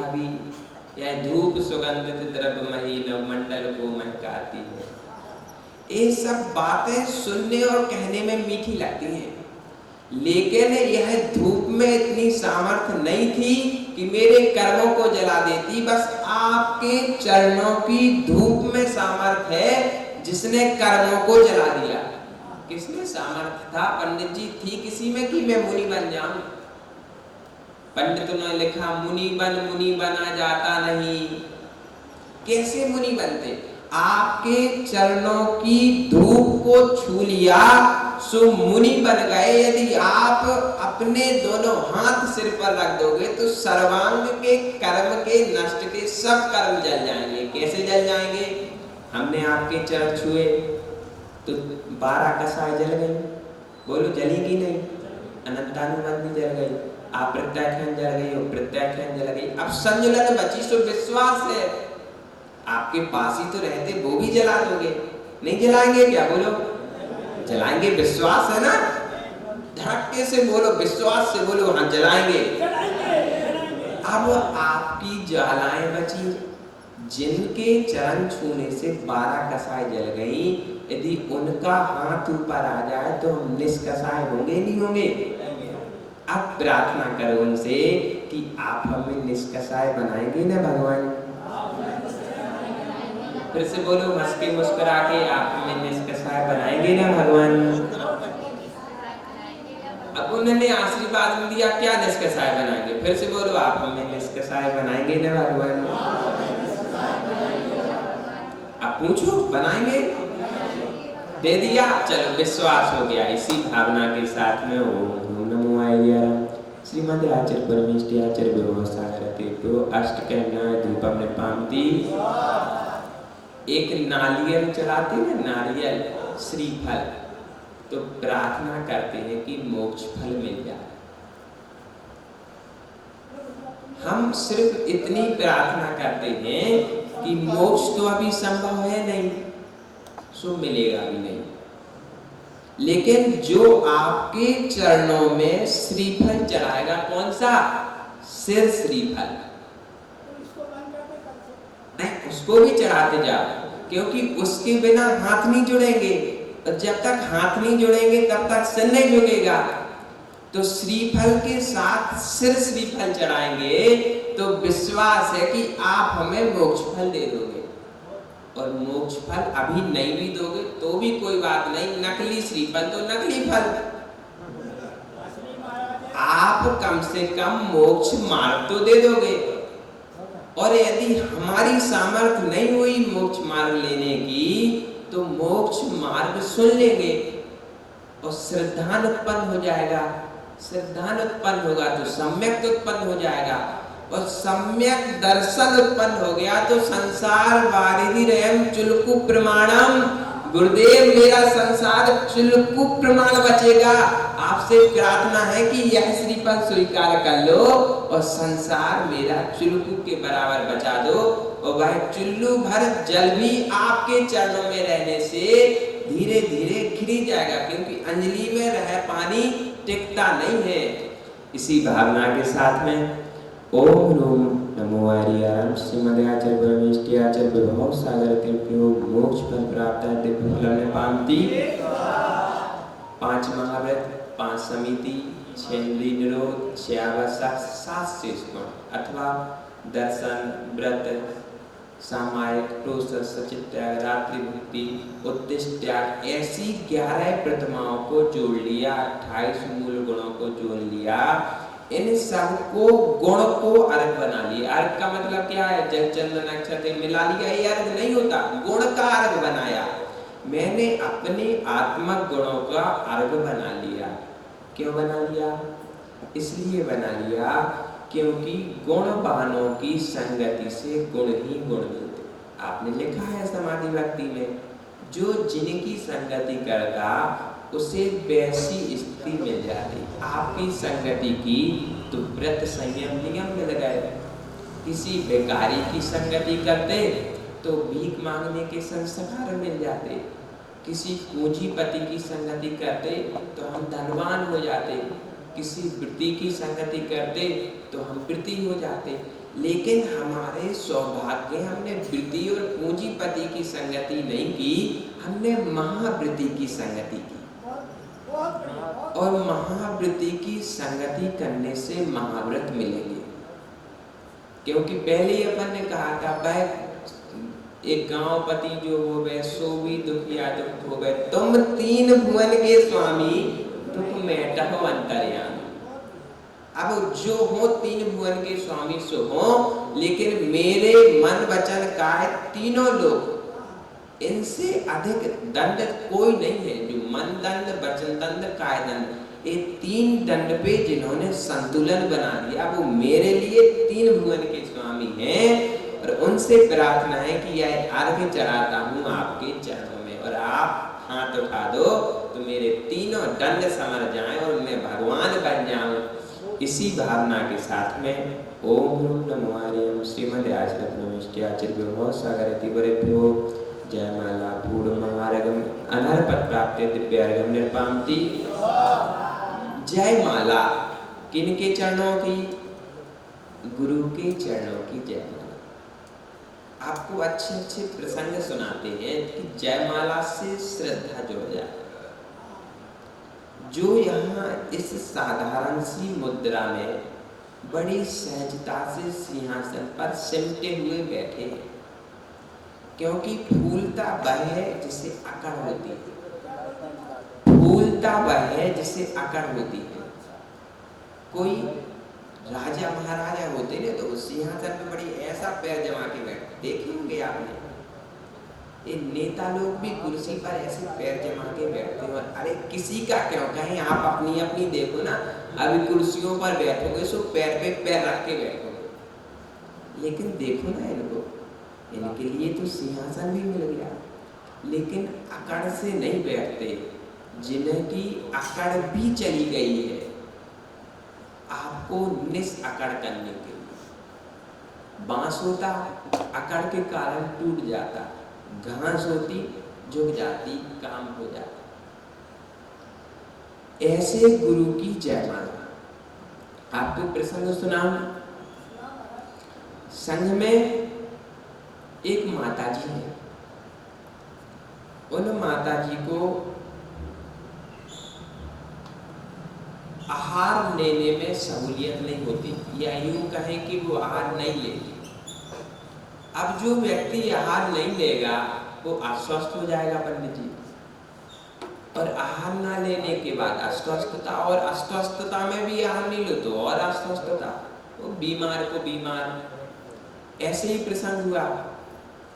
भाभी, यह धूप सुगंधित द्रव्यमयी नवमंडल को महकाती है। ये सब बातें सुनने और कहने में मीठी लगती हैं, लेकिन यह धूप में इतनी सामर्थ्य नहीं थी कि मेरे कर्मों को जला देती। बस आपके चरणों की धूप में सामर्थ्य है जिसने कर्मों को जला दिया। किसमें सामर्थ्य था पंडित जी? थी किसी में कि मैं मुनि बन जाऊं? पंडितों ने लिखा मुनि बना जाता नहीं। कैसे मुनि बनते? आपके चरणों की धूप को छू लिया सो मुनि बन गए। यदि आप अपने दोनों हाथ सिर पर रख दोगे तो सर्वांग के कर्म के नष्ट के सब कर्म जल जाएंगे। कैसे जल जाएंगे? हमने आपके चरण छुए तो 12 कसाय जल गई, बोलो जलेगी नहीं? अनंतानुबंधी जल गई, आप प्रत्याख्यान जल गई हो, प्रत्याख्यान जल गई। अब संजुलन बची सो विश्वास है। आपके पास ही तो रहते, वो भी जला दोगे, नहीं जलाएंगे क्या? बोलो जलाएंगे, विश्वास है ना? धड़के से बोलो, विश्वास से बोलो, हाँ जलाएंगे। अब आपकी ज्वालाएं बची, जिनके चरण छूने से 12 कसाय जल गई, यदि उनका हाथ ऊपर आ जाए तो हम निष्कसाय होंगे नहीं होंगे? अब प्रार्थना करो उनसे कि आप हमें निष्कसाय बनाएंगे ना भगवान? फिर से बोलो हंस के मुस्कुरा के, आप हमें निष्कसाय बनाएंगे ना भगवान? अब उन्होंने आशीर्वाद दिया, क्या निष्कसाय बनाएंगे? फिर से बोलो आप हमें निष्कसाय बनाएंगे ना भगवान? अब पूछो बनाएंगे? दे दिया, चलो विश्वास हो गया। इसी भावना के साथ में ओम नमो आर्याम श्रीमद आचार्य परमेष्टि आचार्य व्यवस्था तो अष्टकन्या धूपम ने पामती। एक नारियल चढ़ाते हैं, नारियल श्रीफल, तो प्रार्थना करते हैं कि मोक्ष फल मिल जाए। हम सिर्फ इतनी प्रार्थना करते हैं कि मोक्ष तो अभी संभव है नहीं, सो मिलेगा भी नहीं। लेकिन जो आपके चरणों में श्रीफल चढ़ाएगा, कौन सा? सिर श्रीफल, नहीं उसको भी चढ़ाते जाओ, क्योंकि उसके बिना हाथ नहीं जुड़ेंगे, और जब तक हाथ नहीं जुड़ेंगे तब तक सिर नहीं जुड़ेगा। तो श्रीफल के साथ सिर श्रीफल चढ़ाएंगे तो विश्वास है कि आप हमें मोक्ष फल दे दोगे। और मोक्ष फल अभी नहीं भी दोगे तो भी कोई बात नहीं, नकली श्रीफल तो नकली फल, आप कम से कम मोक्ष मार्ग तो दे दोगे। और यदि हमारी सामर्थ्य नहीं हुई मोक्ष मार्ग लेने की तो मोक्ष मार्ग सुन लेंगे और श्रद्धा उत्पन्न हो जाएगा। श्रद्धा उत्पन्न होगा तो सम्यक उत्पन्न हो जाएगा, और सम्यक दर्शन उत्पन्न हो गया तो संसार वारिधि रहम चुलकु प्रमाणम। गुरुदेव मेरा संसार चुलकु प्रमाण बचेगा। आपसे प्रार्थना है कि यह श्रीफल स्वीकार कर लो और संसार मेरा चुलकु के बराबर बचा दो, और वह चुल्लू भर जल भी आपके चरणों में रहने से धीरे धीरे खिली जाएगा, क्योंकि अंजलि में रह पानी टिकता नहीं है। इसी भावना के साथ में ओम नमो आर्याम श्रीमद्याचार्य परमेष्टि आचार्य विभव सागर कृपयो मोक्ष फल प्राप्त है दिव्य फल में पामती। 5 महाव्रत, 5 समिति, 6 इंद्रिय निरोध, 6 अवस्था, 7 शेष गुण अथवा दर्शन, व्रत, सामायिक, प्रोसस, सचित त्याग, रात्रि भक्ति, उद्दिष्ट त्याग, ऐसी 11 प्रतिमाओं को जोड़ लिया, 28 मूल गुणों को जोड़ लिया। इन सबको गुण को अर्घ बना लिया। अर्घ का मतलब क्या है? जल चंदन अक्षत मिला लिया, ये अर्घ नहीं होता, गुण का अर्घ बनाया। मैंने अपने आत्मक गुणों का अर्घ बना लिया। क्यों बना लिया? इसलिए बना लिया क्योंकि गुणवानों की संगति से गुण ही गुण मिलते। आपने लिखा है समाधि भक्ति में, जो जिनकी संगति करता उसे वैसी स्थिति मिल जाती। आपकी संगति की तो व्रत संयम नियम मिल गए। किसी बेकारी की संगति करते तो भीख मांगने के संस्कार मिल जाते। किसी पूंजीपति की संगति करते तो हम धनवान हो जाते। किसी वृत्ति की संगति करते तो हम वृत्ति हो जाते। लेकिन हमारे सौभाग्य, हमने वृत्ति और पूंजीपति की संगति नहीं की, हमने महावृत्ति की संगति की। और महावृत्ति की संगति करने से महाव्रत मिलेंगे। क्योंकि पहले ही अपन ने कहा था, वह एक गांवपति जो हो गए सो भी दुखिया दुख हो गए, तुम तीन भुवन के स्वामी दुख मेटहो अंतर्यामी। अब जो हो तीन भुवन के स्वामी सो हो, लेकिन मेरे मन वचन काय तीनों लोग, इनसे अधिक दंड कोई नहीं है। जो मन दंड, वचन दंड, काय दंड, ये तीन दंड पे जिन्होंने संतुलन बना दिया, वो मेरे लिए तीन भुवन के स्वामी हैं। और उनसे प्रार्थना है कि यह अर्घ्य चढ़ाता हूँ आपके चरणों में, और आप हाथ उठा दो तो मेरे तीनों दंड समर जाएं और मैं भगवान बन जाऊं। इसी भावना के साथ में ओम नमो नारायण श्रीमद् आचार्य सागरति वरेभ्यो जयमाला पूर्णमार्गम अनर्पत प्राप्ते दिव्यार्गम निर्पामति। जयमाला किनके चरणों की? गुरु के चरणों की जयमाला। आपको अच्छे अच्छे प्रसंग सुनाते हैं कि जयमाला से श्रद्धा जुड़ जाए। जो यहाँ इस साधारण सी मुद्रा में बड़ी सहजता से सिंहासन पर सिमटे हुए बैठे हैं, क्योंकि फूलता वह है जिसे अकड़ होती है। फूलता वह है जिसे अकड़ होती है। कोई राजा महाराजा होते ने तो सिंहासन पे बड़ी ऐसा पैर जमा के बैठते, देखे होंगे आपने। ये नेता लोग भी कुर्सी पर ऐसे पैर जमा के बैठते हैं। अरे किसी का क्यों कहें, आप अपनी अपनी देखो ना। अभी कुर्सियों पर बैठोगे सो पैर पे पैर रख के बैठोगे, लेकिन देखो ना इनको, इनके लिए तो सिंहासन भी मिल गया, लेकिन अकड़ से नहीं बैठते। जिनकी अकड़ भी चली गई है, आपको निस्अकड़ करने के लिए। बांस होता अकड़ के कारण टूट जाता, घास होती झुक जाती, काम हो जाता। ऐसे गुरु की जयमाला। आपको प्रसंग सुनाऊं। संघ में एक माताजी है। उन माताजी को आहार लेने में सहूलियत नहीं होती, या यूं कहें कि वो आहार नहीं लेती। अब जो व्यक्ति आहार नहीं लेगा वो अस्वस्थ हो जाएगा पंडित जी, और आहार ना लेने के बाद अस्वस्थता, और अस्वस्थता में भी आहार नहीं लो तो और अस्वस्थता, वो बीमार को बीमार। ऐसे ही प्रसंग हुआ,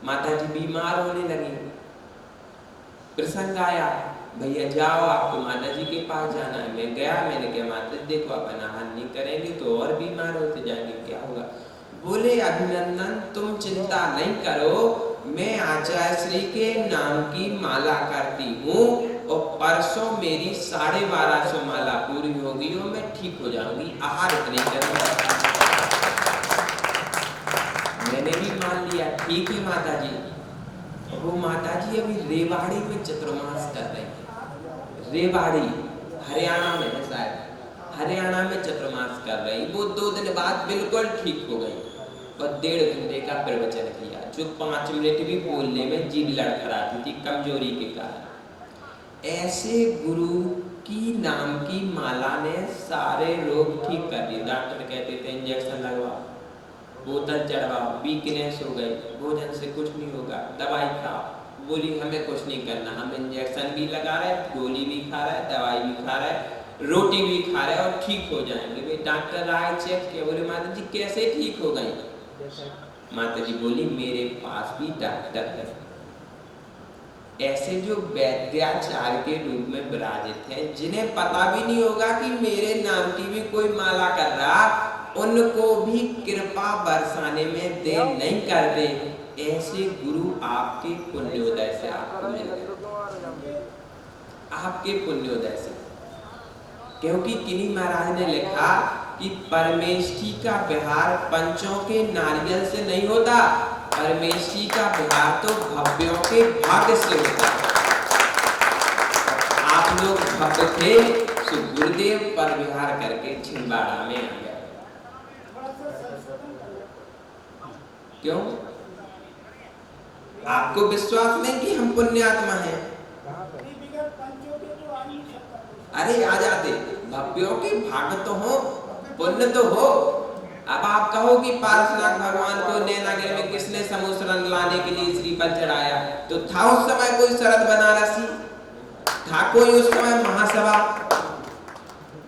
माताजी बीमार होने लगी। प्रसंग आया, भैया जाओ आपको माताजी के पास जाना है। मैं गया, मैंने कहा माता देखो अपन आहार नहीं करेंगे तो और बीमार होते जाएंगे, क्या होगा? बोले अभिनंदन तुम चिंता नहीं करो, मैं आचार्य श्री के नाम की माला करती हूँ और परसों मेरी 1250 माला पूरी होगी और मैं ठीक हो जाऊंगी, आहार नहीं करूंगा। मैंने भी मान लिया, ठीक है माताजी। वो माताजी अभी रेवाड़ी में चतुर्मास कर रही है। रेवाड़ी हरियाणा में है शायद, हरियाणा में चतुर्मास कर रही। वो 2 दिन बाद बिल्कुल ठीक हो गई और 1.5 घंटे का प्रवचन किया, जो 5 मिनट भी बोलने में जीभ लड़खड़ाती थी कमजोरी के कारण। ऐसे गुरु की नाम की माला ने सारे रोग ठीक कर दिए। डॉक्टर कहते थे इंजेक्शन लगवाओ, बोतल चढ़वाओ, वीकनेस हो गई, भोजन से कुछ नहीं होगा, दवाई खाओ। बोली हमें कुछ नहीं करना, हम इंजेक्शन भी लगा रहे, गोली भी खा रहे, दवाई भी खा रहे, रोटी भी खा रहे और ठीक हो जाएंगे। वे डॉक्टर आए, चेक किया, बोले माता जी कैसे ठीक हो गई? माता जी बोली मेरे पास भी डॉक्टर है। ऐसे जो वैद्याचार्य के रूप में विराजित हैं, जिन्हें पता भी नहीं होगा कि मेरे नाम की भी कोई माला कर रहा, उनको भी कृपा बरसाने में देर नहीं करते। ऐसे गुरु आपके पुण्योदय से आपको मिल गए, आपके पुण्योदय से। क्योंकि किन्हीं महाराज ने लिखा कि परमेष्ठी का विहार पंचों के नारियल से नहीं होता, परमेष्ठी का विहार तो भव्यों के भाग्य से होता। आप लोग भव्य थे, तो गुरुदेव पर विहार करके छिंदवाड़ा में आ गए। क्यों? आपको विश्वास नहीं कि हम पुण्यात्मा हैं? अरे आ जाते, भव्यों के भाग तो हो, पुण्य तो हो। अब आप कहो कि पार्श्वनाथ भगवान को नैनागिरी में किसने समूसरन लाने के लिए श्रीफल चढ़ाया? तो था उस समय कोई शरद बनारसी? था कोई उस समय महासभा?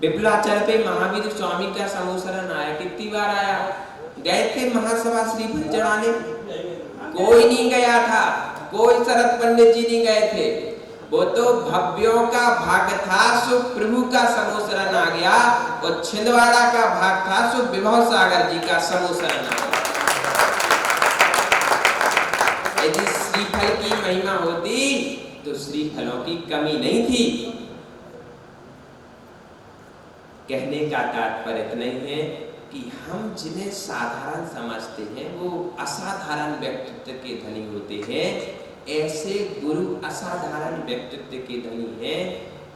विपुलाचल पे महावीर स्वामी का समूसरन आया, कितनी बार आया? गए थे महासभा श्रीफल चढ़ाने? कोई नहीं गया था, कोई शरद पंडित जी नहीं गए थे। वो तो भव्यों का भाग था, सो प्रभु का समूसरन आ गया, और छिंदवाड़ा का भाग था, सो विभव सागर जी का समूसरन आ गया। यदि श्रीफल की महिमा होती तो श्रीफलों की कमी नहीं थी। कहने का तात्पर्य इतना ही है कि हम जिन्हें साधारण समझते हैं वो असाधारण व्यक्तित्व के धनी होते हैं। ऐसे गुरु असाधारण व्यक्तित्व के धनी हैं,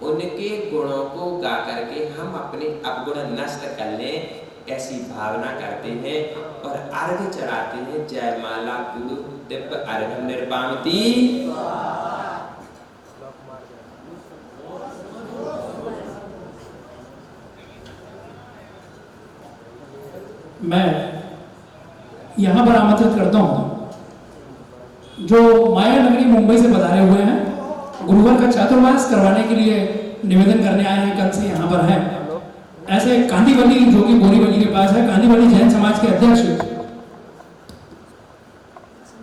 उनके गुणों को गा करके हम अपने अवगुण नष्ट कर लें, ऐसी भावना करते हैं और अर्घ चढ़ाते हैं। जयमाला गुरु दिव्य अर्घ निर्वामती। मैं यहाँ पर आमंत्रित करता हूँ जो माया नगरी मुंबई से पधारे हुए हैं, गुरुवर का चातुर्मास करवाने के लिए निवेदन करने आए हैं, कल से यहाँ पर हैं। ऐसे कांदीवली जो कि बोरीवली के पास है, कांदीवली जैन समाज के अध्यक्ष